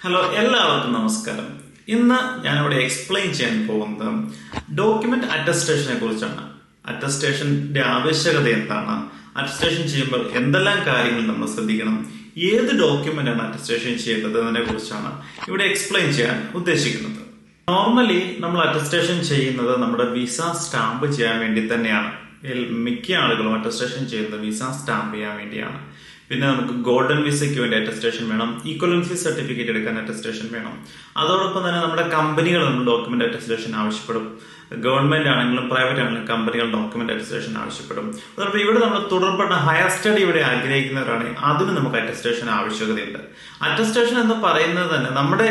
Hello, എല്ലാവർക്കും നമസ്കാരം. ഇന്ന് ഞാനിവിടെ എക്സ്പ്ലെയിൻ ചെയ്യാൻ പോകുന്നത് ഡോക്യുമെന്റ് അറ്റസ്റ്റേഷനെ കുറിച്ചാണ്. അറ്റസ്റ്റേഷന്റെ ആവശ്യകത എന്താണ്, അറ്റസ്റ്റേഷൻ ചെയ്യുമ്പോൾ എന്തെല്ലാം കാര്യങ്ങൾ നമ്മൾ ശ്രദ്ധിക്കണം, ഏത് ഡോക്യുമെന്റ് ആണ് അറ്റസ്റ്റേഷൻ ചെയ്യേണ്ടത് എന്നതിനെ കുറിച്ചാണ് ഇവിടെ എക്സ്പ്ലെയിൻ ചെയ്യാൻ ഉദ്ദേശിക്കുന്നത്. നോർമലി നമ്മൾ അറ്റസ്റ്റേഷൻ ചെയ്യുന്നത് നമ്മുടെ വിസ സ്റ്റാമ്പ് ചെയ്യാൻ വേണ്ടി തന്നെയാണ്. മിക്ക ആളുകളും അറ്റസ്റ്റേഷൻ ചെയ്യുന്നത് വിസ സ്റ്റാമ്പ് ചെയ്യാൻ വേണ്ടിയാണ്. പിന്നെ നമുക്ക് ഗോൾഡൻ വിസയ്ക്ക് വേണ്ടി അറ്റസ്റ്റേഷൻ വേണം, ഈക്വലൻസി സർട്ടിഫിക്കറ്റ് എടുക്കാൻ അറ്റസ്റ്റേഷൻ വേണം. അതോടൊപ്പം തന്നെ നമ്മുടെ കമ്പനികൾ നമ്മൾ ഡോക്യുമെന്റ് അറ്റസ്റ്റേഷൻ ആവശ്യപ്പെടും. ഗവൺമെന്റ് ആണെങ്കിലും പ്രൈവറ്റ് ആണെങ്കിലും കമ്പനികൾ ഡോക്യുമെന്റ് അറ്റസ്റ്റേഷൻ ആവശ്യപ്പെടും. അതോടൊപ്പം ഇവിടെ നമ്മൾ തുടർപ്പെട്ട ഹയർ സ്റ്റഡി ഇവിടെ ആഗ്രഹിക്കുന്നവരാണെങ്കിൽ അതിന് നമുക്ക് അറ്റസ്റ്റേഷൻ ആവശ്യകതയുണ്ട്. അറ്റസ്റ്റേഷൻ എന്ന് പറയുന്നത് തന്നെ നമ്മുടെ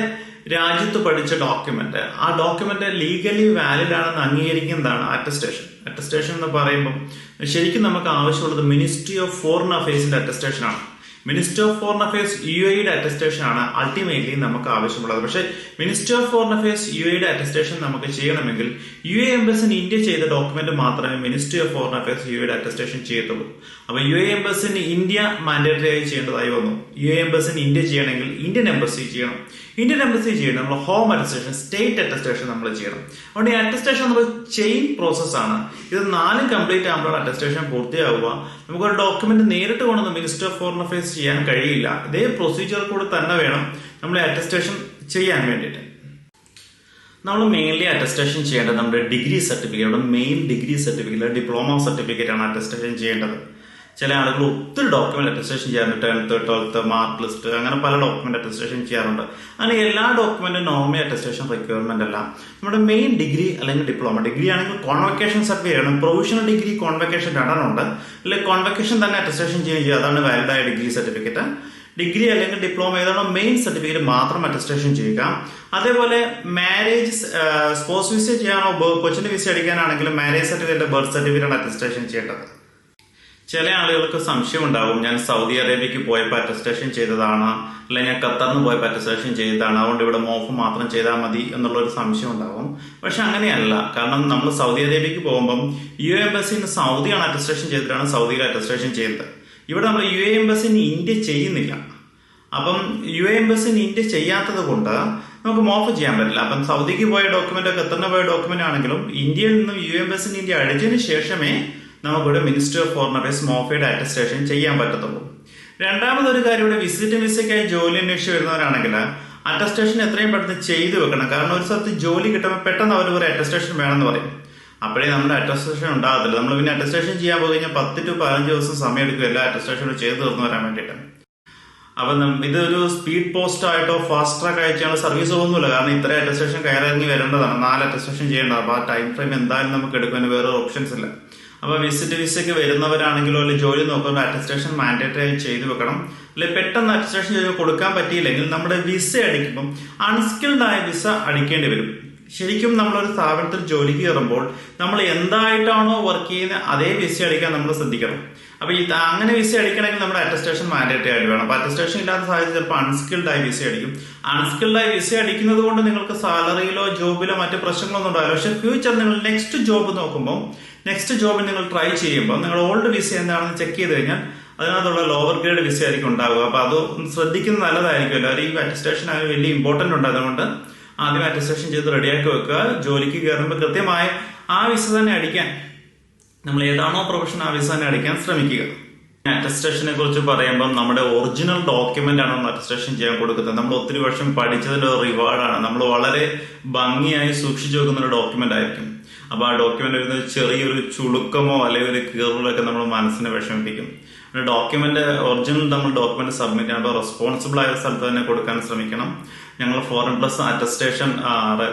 രാജ്യത്ത് പഠിച്ച ഡോക്യുമെന്റ്, ആ ഡോക്യുമെന്റ് ലീഗലി വാലിഡ് ആണെന്ന് അംഗീകരിക്കുന്നതാണ് അറ്റസ്റ്റേഷൻ. അറ്റസ്റ്റേഷൻ എന്ന് പറയുമ്പോൾ ശരിക്കും നമുക്ക് ആവശ്യമുള്ളത് മിനിസ്ട്രി ഓഫ് ഫോറിൻ അഫയേഴ്സിന്റെ അറ്റസ്റ്റേഷൻ ആണ്. Ministry of foreign affairs UAE attestation ആണ് അൾട്ടിമേറ്റ്ലി നമുക്ക് ആവശ്യമുള്ളത്. പക്ഷേ ministry of foreign affairs UAE attestation നമുക്ക് ചെയ്യണമെങ്കിൽ UAE എംബസി ഇന്ത്യ ചെയ്ത ഡോക്യുമെന്റ് മാത്രമേ ministry of foreign affairs UAE attestation ചെയ്യത്തുള്ളൂ. അപ്പൊ UAE എംബസിന് ഇന്ത്യ മാൻഡേറ്ററി ആയി ചെയ്യേണ്ടതായി വന്നു. UAE എംബസിന് ഇന്ത്യ ചെയ്യണമെങ്കിൽ ഇന്ത്യൻ എംബസി ചെയ്യണം. ഇന്ത്യൻ എംബസി ചെയ്യണം നമ്മൾ ഹോം അറ്റസ്റ്റേഷൻ, സ്റ്റേറ്റ് അറ്റസ്റ്റേഷൻ നമ്മൾ ചെയ്യണം. അതുകൊണ്ട് ഈ അറ്റസ്റ്റേഷൻ നമ്മൾ ചെയിൻ പ്രോസസ് ആണ്. ഇത് 4 കംപ്ലീറ്റ് ആകുമ്പോൾ അറ്റസ്റ്റേഷൻ പൂർത്തിയാവുക. നമുക്കൊരു ഡോക്യുമെന്റ് നേരിട്ട് കൊണ്ടൊന്ന് മിനിസ്റ്റർ ഓഫ് ഫോറിൻ അഫയേഴ്സ് ചെയ്യാൻ കഴിയില്ല. ഇതേ പ്രൊസീജിയർ കൂടെ തന്നെ വേണം നമ്മൾ അറ്റസ്റ്റേഷൻ ചെയ്യാൻ വേണ്ടിയിട്ട്. നമ്മൾ മെയിൻലി അറ്റസ്റ്റേഷൻ ചെയ്യേണ്ടത് നമ്മുടെ degree certificate, main degree certificate, diploma certificate ആണ് അറ്റസ്റ്റേഷൻ ചെയ്യേണ്ടത്. ചില ആളുകൾ ഒത്തിരി ഡോക്യുമെന്റ് അറ്റസ്റ്റേഷൻ ചെയ്യാറുണ്ട്. 10th, 12th, മാർക്ക് ലിസ്റ്റ്, അങ്ങനെ പല ഡോക്യുമെന്റ് അറ്റസ്റ്റേഷൻ ചെയ്യാറുണ്ട്. അങ്ങനെ എല്ലാ ഡോക്യുമെന്റും നോർമലി അറ്റസ്റ്റേഷൻ റിക്വയർമെന്റ് അല്ല. നമ്മുടെ മെയിൻ ഡിഗ്രി അല്ലെങ്കിൽ ഡിപ്ലോമ, ഡിഗ്രി ആണെങ്കിൽ കോൺവക്കേഷൻ സർട്ടിഫിക്കറ്റ് ആണ്. പ്രൊവിഷണൽ ഡിഗ്രി, കോൺവക്കേഷൻ രണ്ടെണ്ണമുണ്ട്. അല്ലെങ്കിൽ കോൺവക്കേഷൻ തന്നെ അറ്റസ്റ്റേഷൻ ചെയ്യുക, അതാണ് വാലിഡായ ഡിഗ്രി സർട്ടിഫിക്കറ്റ്. ഡിഗ്രി അല്ലെങ്കിൽ ഡിപ്ലോമ ഏതാണോ മെയിൻ സർട്ടിഫിക്കറ്റ് മാത്രം അറ്റസ്റ്റേഷൻ ചെയ്യുക. അതേപോലെ മാരേജ്, സ്പോർട്സ് വിസ ചെയ്യാനോ കൊച്ചിന്റെ വിസ അടിക്കാനാണെങ്കിലും marriage certificate, birth certificate attestation ചെയ്യേണ്ടത്. ചില ആളുകൾക്ക് സംശയം ഉണ്ടാവും, ഞാൻ സൗദി അറേബ്യക്ക് പോയപ്പോൾ അറ്റസ്റ്റേഷൻ ചെയ്തതാണ്, അല്ലെങ്കിൽ ഞാൻ ഖത്തറിന് പോയപ്പോൾ അറ്റസ്റ്റേഷൻ ചെയ്തതാണ്, അതുകൊണ്ട് ഇവിടെ മോഫ് മാത്രം ചെയ്താൽ മതി എന്നുള്ളൊരു സംശയം ഉണ്ടാവും. പക്ഷെ അങ്ങനെയല്ല. കാരണം നമ്മൾ സൗദി അറേബ്യക്ക് പോകുമ്പം UAE എംബസിന് സൗദിയാണ് അറ്റസ്റ്റേഷൻ ചെയ്തിട്ടാണ് സൗദിയിൽ അറ്റസ്റ്റേഷൻ ചെയ്യുന്നത്. ഇവിടെ നമ്മൾ UAE എംബസിന് ഇന്ത്യ ചെയ്യുന്നില്ല. അപ്പം UAE എംബസിന് ഇന്ത്യ ചെയ്യാത്തത് കൊണ്ട് നമുക്ക് മോഫ് ചെയ്യാൻ പറ്റില്ല. അപ്പം സൗദിക്ക് പോയ ഡോക്യുമെന്റ്, ഖത്തറിന് പോയ ഡോക്യുമെന്റ് ആണെങ്കിലും ഇന്ത്യയിൽ നിന്നും UAE എംബസിന് ഇന്ത്യ അടിച്ചതിന് ശേഷമേ നമുക്കിവിടെ മിനിസ്റ്റർ ഓഫ് ഫോറിൻ അഫയേഴ്സ് മോഫയുടെ അറ്റസ്റ്റേഷൻ ചെയ്യാൻ പറ്റത്തുള്ളൂ. രണ്ടാമതൊരു കാര്യം, ഇവിടെ വിസിറ്റ് വിസയ്ക്കായി ജോലി അന്വേഷിച്ച് വരുന്നവരാണെങ്കിൽ അറ്റസ്റ്റേഷൻ എത്രയും പെട്ടെന്ന് ചെയ്തു വെക്കണം. കാരണം ഒരു സ്ഥലത്ത് ജോലി കിട്ടുമ്പോൾ പെട്ടെന്ന് അവർ ഒരു അറ്റസ്റ്റേഷൻ വേണമെന്ന് പറയും. അപ്പോഴേ നമ്മുടെ അറ്റസ്റ്റേഷൻ ഉണ്ടാകത്തില്ല. നമ്മൾ പിന്നെ അറ്റസ്റ്റേഷൻ ചെയ്യാൻ പോയി കഴിഞ്ഞാൽ 10 to 15 ദിവസം സമയം എടുക്കും എല്ലാ അറ്റസ്റ്റേഷനും ചെയ്തു തീർന്നു വരാൻ വേണ്ടിയിട്ട്. അപ്പം ഇതൊരു സ്പീഡ് പോസ്റ്റ് ആയിട്ടോ ഫാസ്റ്റ് ട്രാക്ക് അയച്ചാൽ സർവീസ് ഒന്നുമില്ല. കാരണം ഇത്ര അറ്റസ്റ്റേഷൻ കയറിറങ്ങി വരേണ്ടതാണ്, 4 അറ്റസ്റ്റേഷൻ ചെയ്യേണ്ടത്. അപ്പോൾ ആ ടൈം ഫ്രെയിം എന്തായാലും നമുക്ക് എടുക്കാൻ വേറെ ഓപ്ഷൻസ് ഇല്ല. അപ്പൊ വിസിറ്റ് വിസയ്ക്ക് വരുന്നവരാണെങ്കിലോ അല്ലെങ്കിൽ ജോലി നോക്കുന്ന അറ്റസ്റ്റേഷൻ മാൻഡേറ്ററി ആയി ചെയ്തു വെക്കണം. അല്ലെങ്കിൽ പെട്ടെന്ന് അറ്റസ്റ്റേഷൻ ചെയ്ത് കൊടുക്കാൻ പറ്റിയില്ലെങ്കിൽ നമ്മുടെ വിസ അടിക്കുമ്പോൾ അൺസ്കിൽഡ് ആയ വിസ അടിക്കേണ്ടി വരും. ശരിക്കും നമ്മളൊരു സ്ഥാപനത്തിൽ ജോലിക്ക് കയറുമ്പോൾ നമ്മൾ എന്തായിട്ടാണോ വർക്ക് ചെയ്യുന്നത് അതേ വിസ അടിക്കാൻ നമ്മൾ ശ്രദ്ധിക്കണം. അപ്പൊ അങ്ങനെ വിസ അടിക്കണമെങ്കിൽ നമ്മുടെ അറ്റസ്റ്റേഷൻ മാൻഡേറ്ററി ആയിട്ട് വേണം. അപ്പൊ അറ്റസ്റ്റേഷൻ ഇല്ലാത്ത സാഹചര്യം ചിലപ്പോൾ അൺസ്കിൽഡ് ആയി വിസ അടിക്കും. അൺസ്കിൽഡ് ആയി വിസ അടിക്കുന്നത് കൊണ്ട് നിങ്ങൾക്ക് സാലറിയിലോ ജോബിലോ മറ്റു പ്രശ്നങ്ങളൊന്നും ഉണ്ടാവില്ല. പക്ഷെ ഫ്യൂച്ചർ നിങ്ങൾ നെക്സ്റ്റ് ജോബ് നോക്കുമ്പോൾ, നെക്സ്റ്റ് ജോബിൽ നിങ്ങൾ ട്രൈ ചെയ്യുമ്പോൾ നിങ്ങൾ ഓൾഡ് വിസ എന്താണെന്ന് ചെക്ക് ചെയ്ത് കഴിഞ്ഞാൽ അതിനകത്തുള്ള ലോവർ ഗ്രേഡ് വിസ ആയിരിക്കും ഉണ്ടാവുക. അപ്പൊ അത് ശ്രദ്ധിക്കുന്നത് നല്ലതായിരിക്കുമല്ലോ. ഈ അറ്റസ്റ്റേഷൻ അതിന് വലിയ ഇമ്പോർട്ടന്റ് ഉണ്ട്. അതുകൊണ്ട് ആദ്യം അറ്റസ്റ്റേഷൻ ചെയ്ത് റെഡിയാക്കി വെക്കുക. ജോലിക്ക് കയറുമ്പോൾ കൃത്യമായി ആ വിസ തന്നെ അടിക്കാൻ, നമ്മൾ ഏതാണോ പ്രൊഫഷൻ ആ വിസ തന്നെ അടിക്കാൻ ശ്രമിക്കുക. അറ്റസ്റ്റേഷനെ കുറിച്ച് പറയുമ്പോൾ നമ്മുടെ ഒറിജിനൽ ഡോക്യുമെന്റ് ആണ് നമ്മൾ അറ്റസ്റ്റേഷൻ ചെയ്യാൻ കൊടുക്കുന്നത്. നമ്മൾ ഒത്തിരി വർഷം പഠിച്ചതിന്റെ റിവാർഡാണ്. നമ്മൾ വളരെ ഭംഗിയായി സൂക്ഷിച്ചു വെക്കുന്ന ഒരു ഡോക്യുമെന്റ് ആയിരിക്കും. അപ്പൊ ആ ഡോക്യുമെന്റ് വരുന്നത് ചെറിയൊരു ചുളുക്കമോ അല്ലെങ്കിൽ ഒരു കീറലോ ഒക്കെ നമ്മൾ മനസ്സിനെ വിഷമിപ്പിക്കും. ഡോക്യുമെന്റ് ഒറിജിനൽ നമ്മൾ ഡോക്യുമെന്റ് സബ്മിറ്റ് ചെയ്യുമ്പോൾ റെസ്പോൺസിബിൾ ആയ സ്ഥലത്ത് തന്നെ കൊടുക്കാൻ ശ്രമിക്കണം. ഞങ്ങൾ ഫോറിൻ പ്ലസ് അറ്റസ്റ്റേഷൻ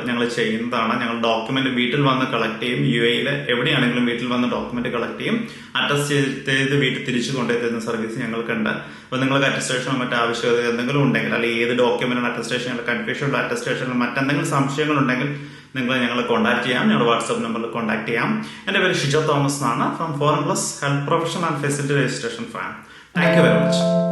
ഞങ്ങൾ ചെയ്യുന്നതാണ്. ഞങ്ങൾ ഡോക്യുമെന്റ് വീട്ടിൽ വന്ന് കളക്ട് ചെയ്യും. UAE എവിടെയാണെങ്കിലും വീട്ടിൽ വന്ന് ഡോക്യുമെന്റ് കളക്ട് ചെയ്യും. അറ്റസ്റ്റ് ചെയ്ത് വീട്ടിൽ തിരിച്ചു കൊണ്ടുതരുന്ന സർവീസ് ഞങ്ങൾക്കുണ്ട്. അപ്പൊ നിങ്ങൾക്ക് അറ്റസ്റ്റേഷനോ മറ്റു ആവശ്യകത എന്തെങ്കിലും ഉണ്ടെങ്കിൽ, അല്ലെങ്കിൽ ഏത് ഡോക്യുമെന്റാണ് അറ്റസ്റ്റേഷൻ, കൺഫ്യൂഷൻ ഉള്ള അറ്റസ്റ്റേഷനിൽ മറ്റെന്തെങ്കിലും സംശയങ്ങൾ ഉണ്ടെങ്കിൽ നിങ്ങൾ ഞങ്ങളെ കോൺടാക്ട് ചെയ്യാം. ഞങ്ങളുടെ വാട്സ്ആപ്പ് നമ്പറിൽ കോൺടാക്ട് ചെയ്യാം. എന്റെ പേര് ഷിജോ തോമസ് എന്നാണ്, from foreign plus health profession and facility registration farm. Thank you very much.